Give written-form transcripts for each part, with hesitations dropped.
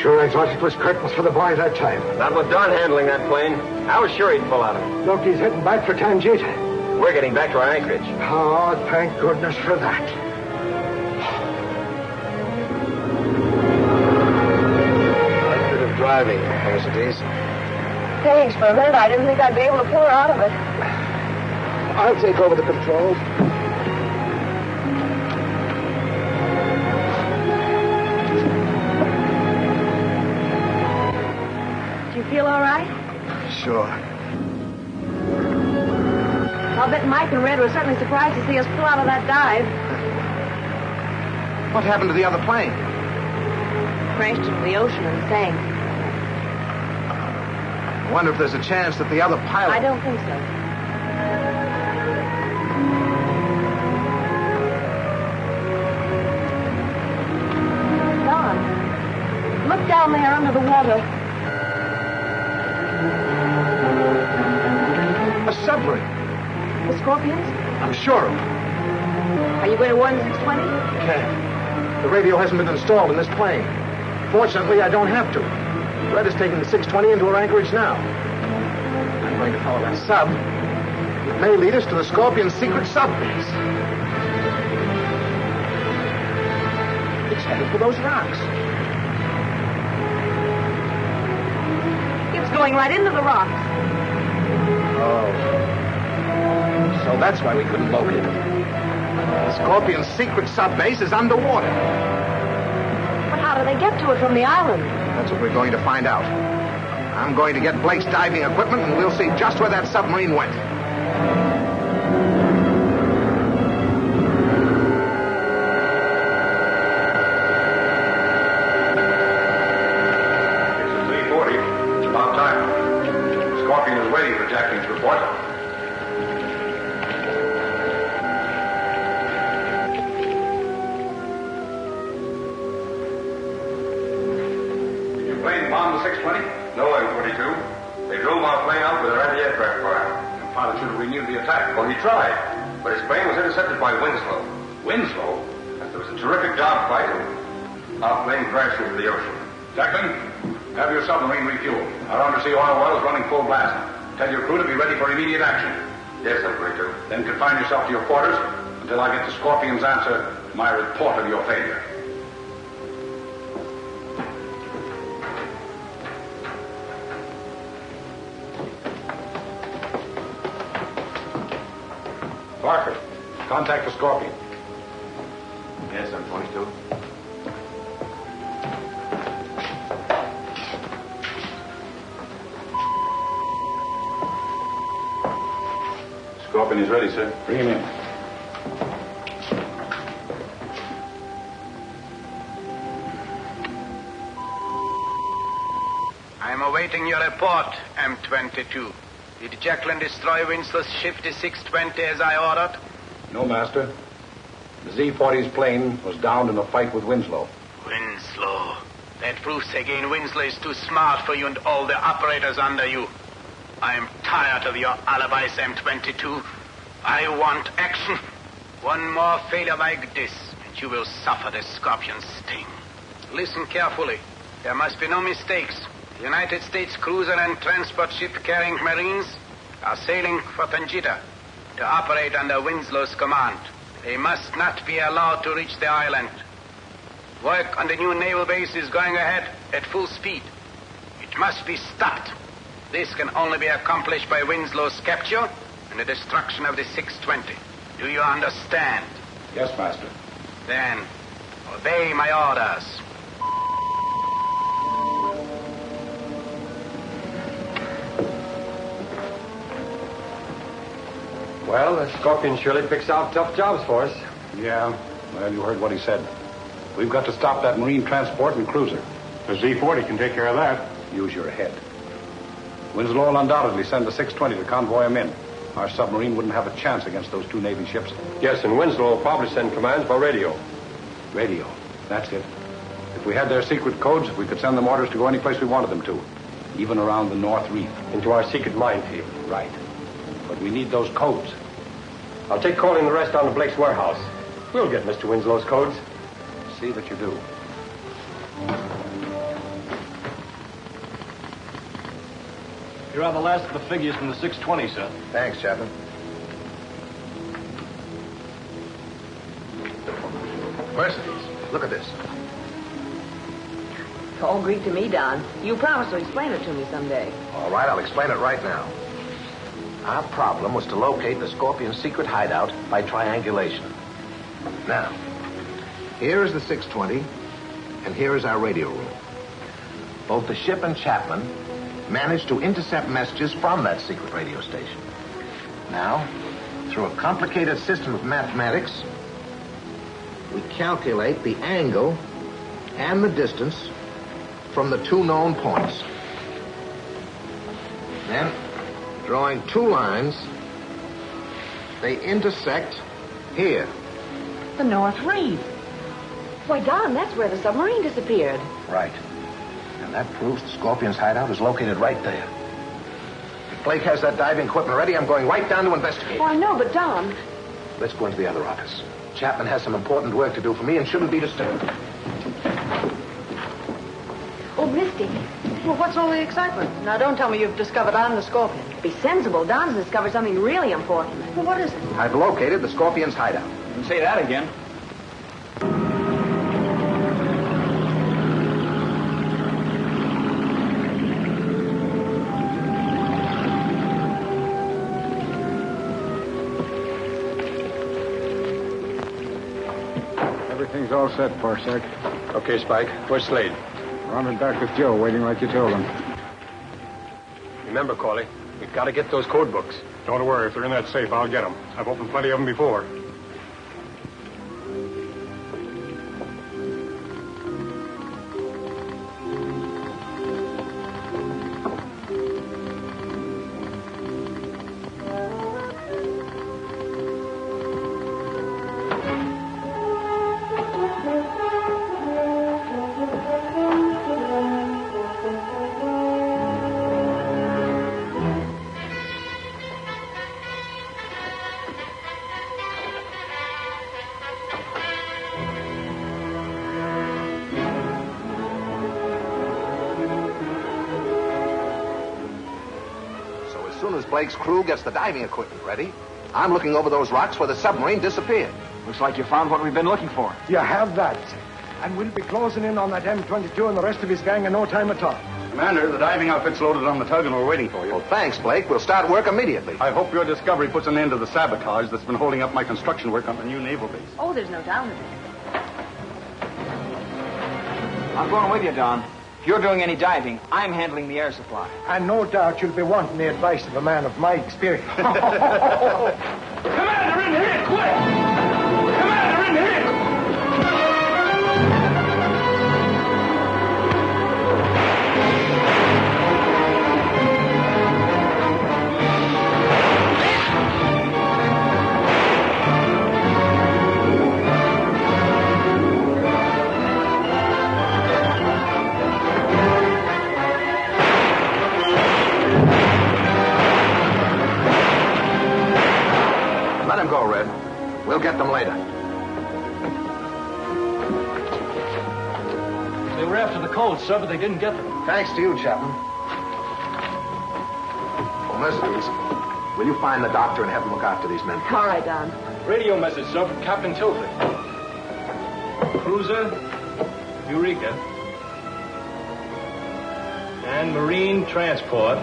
Sure, I thought it was curtains for the boy that time. Not with Don handling that plane. I was sure he'd pull out of it. Look, he's heading back for Tangita. We're getting back to our anchorage. Oh, thank goodness for that. Nice bit of driving, Mercedes. Thanks. For a minute, I didn't think I'd be able to pull her out of it. I'll take over the controls. Do you feel all right? Sure. I'll bet Mike and Red were certainly surprised to see us pull out of that dive. What happened to the other plane? Crashed into the ocean and sank. I wonder if there's a chance that the other pilot... I don't think so. Don, look down there under the water. A submarine. The Scorpions? I'm sure of it. Are you going to warn 620? Can't. The radio hasn't been installed in this plane. Fortunately, I don't have to. Red is taking the 620 into her anchorage now. I'm going to follow that sub. It may lead us to the Scorpion's secret sub base. It's headed for those rocks. It's going right into the rocks. Oh. So that's why we couldn't locate it. The Scorpion's secret sub base is underwater. But how do they get to it from the island? That's what we're going to find out. I'm going to get Blake's diving equipment, and we'll see just where that submarine went. This is 340. It's about time. Scorpion is waiting for Jacklin's report. Did your plane bomb the 620? No, M42. They drove our plane out with their anti-aircraft fire. The pilot should have renewed the attack. Well, he tried, but his plane was intercepted by Winslow. Winslow? There was a terrific dogfight, and our plane crashed into the ocean. Jacklin, have your submarine refueled. Our undersea oil well is running full blast. Tell your crew to be ready for immediate action. Yes, M42. Then confine yourself to your quarters until I get the Scorpion's answer to my report of your failure. Parker, contact the Scorpion. Yes, M22. Scorpion is ready, sir. Bring him in. I am awaiting your report, M22. Did Jacklin destroy Winslow's ship, the 620, as I ordered? No, Master. The Z-40's plane was downed in a fight with Winslow. Winslow. That proves again Winslow is too smart for you and all the operators under you. I am tired of your alibis, M22. I want action. One more failure like this, and you will suffer the Scorpion's sting. Listen carefully. There must be no mistakes. The United States cruiser and transport ship carrying Marines are sailing for Tangita to operate under Winslow's command. They must not be allowed to reach the island. Work on the new naval base is going ahead at full speed. It must be stopped. This can only be accomplished by Winslow's capture and the destruction of the 620. Do you understand? Yes, Master. Then, obey my orders. Well, the Scorpion surely picks out tough jobs for us. Yeah, well, you heard what he said. We've got to stop that marine transport and cruiser. The Z-40 can take care of that. Use your head. Winslow will undoubtedly send the 620 to convoy him in. Our submarine wouldn't have a chance against those two Navy ships. Yes, and Winslow will probably send commands by radio. Radio. That's it. If we had their secret codes, we could send them orders to go any place we wanted them to. Even around the North Reef. Into our secret minefield. Right. But we need those codes. I'll take calling the rest down to Blake's warehouse. We'll get Mr. Winslow's codes. See that you do. Here are the last of the figures from the 620, sir. Thanks, Chapman. Mercedes, look at this. It's all Greek to me, Don. You promised to explain it to me someday. All right, I'll explain it right now. Our problem was to locate the Scorpion's secret hideout by triangulation. Now, here is the 620, and here is our radio room. Both the ship and Chapman managed to intercept messages from that secret radio station. Now, through a complicated system of mathematics, we calculate the angle and the distance from the two known points. Then, drawing two lines, they intersect here. The North Reef. Why, Don, that's where the submarine disappeared. Right. And that proves the Scorpion's hideout is located right there. If Blake has that diving equipment ready, I'm going right down to investigate. Oh, I know, but Don... Let's go into the other office. Chapman has some important work to do for me and shouldn't be disturbed. Oh, Misty. Well, what's all the excitement? Now, don't tell me you've discovered I'm the Scorpion. Be sensible. Don's discovered something really important. Well, what is it? I've located the Scorpion's hideout. Say that again. Everything's all set, Parsec. Okay, Spike. Where's Slade? Rounded back with Joe, waiting like you told him. Remember, Corley, we've got to get those code books. Don't worry. If they're in that safe, I'll get them. I've opened plenty of them before. Blake's crew gets the diving equipment ready, I'm looking over those rocks where the submarine disappeared. Looks like you found what we've been looking for. You have that. And we'll be closing in on that M22 and the rest of his gang in no time at all. Commander, the diving outfit's loaded on the tug and we're waiting for you. Well, thanks, Blake. We'll start work immediately. I hope your discovery puts an end to the sabotage that's been holding up my construction work on the new naval base. Oh, there's no doubt of it. I'm going with you, Don. If you're doing any diving, I'm handling the air supply. And no doubt you'll be wanting the advice of a man of my experience. Commander, in here, quick! Commander, in here! Go, Red. We'll get them later. They were after the codes, sir, but they didn't get them. Thanks to you, Chapman. Oh, Mercedes, will you find the doctor and have him look after these men? All right, Don. Radio message, sir, from Captain Tilford. Cruiser, Eureka, and Marine Transport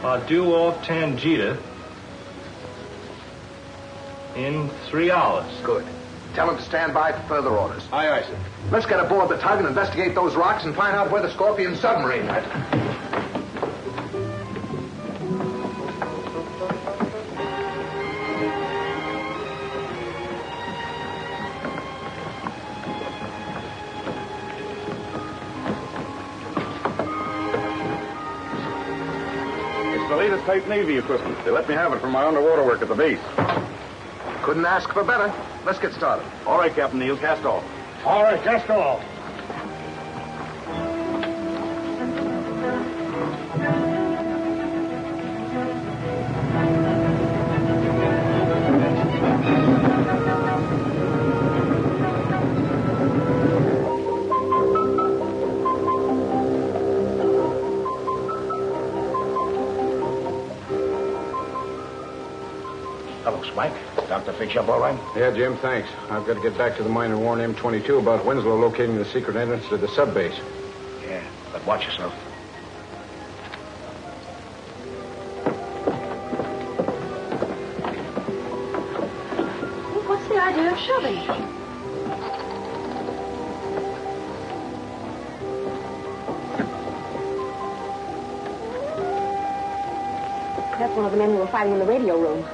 are due off Tangita in 3 hours. Good. Tell them to stand by for further orders. Aye, aye, sir. Let's get aboard the tug and investigate those rocks and find out where the Scorpion submarine went. It's the latest type Navy equipment. They let me have it for my underwater work at the base. Couldn't ask for better. Let's get started. All right, Captain Neal, cast off. All right, cast off. Mike, doctor fix you up all right? Yeah, Jim, thanks. I've got to get back to the mine and warn M22 about Winslow locating the secret entrance to the sub-base. Yeah, but watch yourself. What's the idea of shoving? That's one of the men who were fighting in the radio room.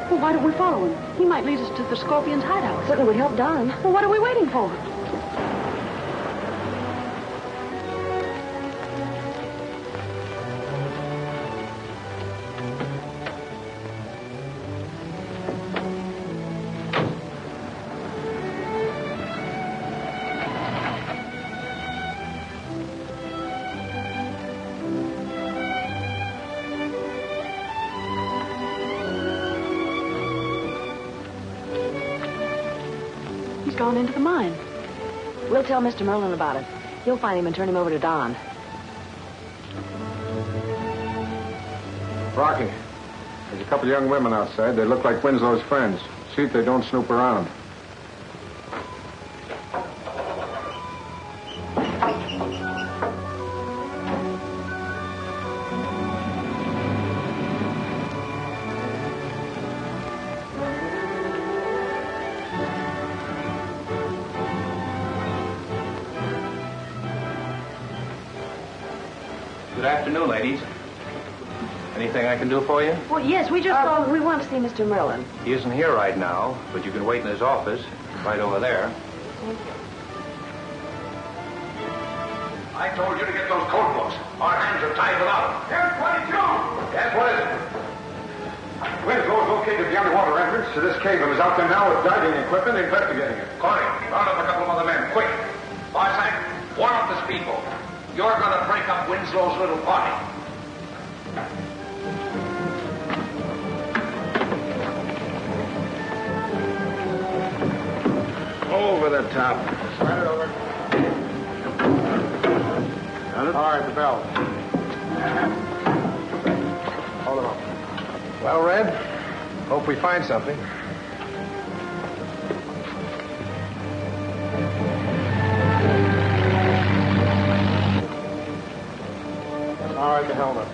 Well, why don't we follow him? He might lead us to the Scorpion's hideout. Certainly would help Don. Well, what are we waiting for? He's gone into the mine. We'll tell Mr. Merlin about it. He'll find him and turn him over to Don. Rocky, there's a couple of young women outside. They look like Winslow's friends. See if they don't snoop around. Good afternoon, ladies. Anything I can do for you? Well, yes, we just we want to see Mr. Merlin. He isn't here right now, but you can wait in his office, right over there. Thank you. I told you to get those code books. Our hands are tied without them. M22! Yes, what is it? Winslow's located the underwater entrance to this cave and is out there now with diving equipment investigating it. Corey, round up a couple of other men, quick. Barsack, warn up the speedboat. You're going to break up Winslow's little party. Over the top. Slide it over. Got it? All right, the bell. Hold it up. Well, Red, hope we find something. All right, the helmet.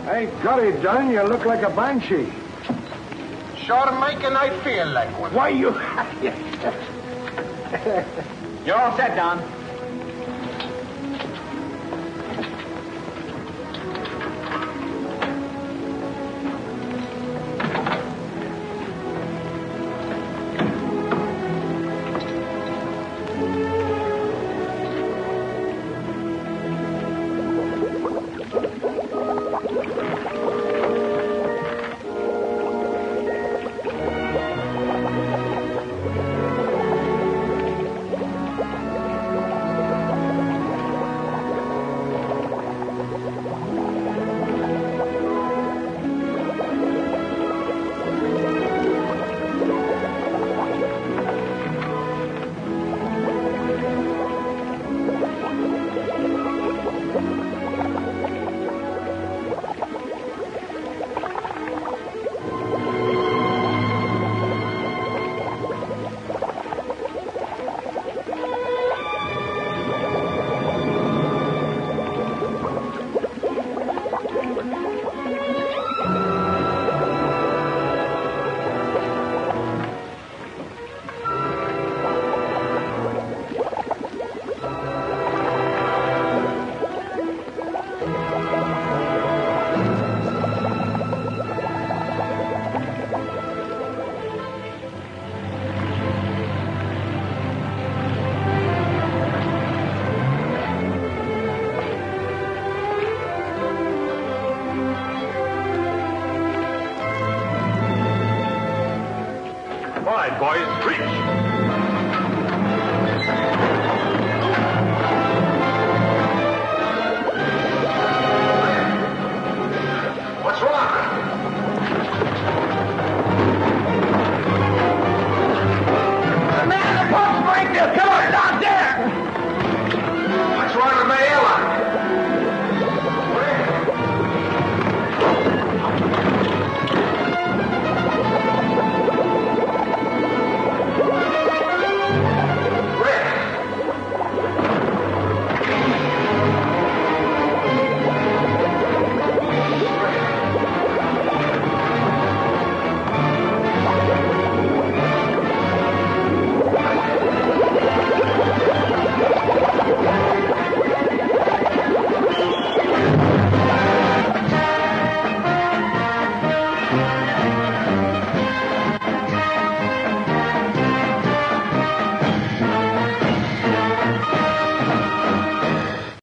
Hey, golly, Don, you look like a banshee. Sure making I feel like one. Why, you... You're all set, Don.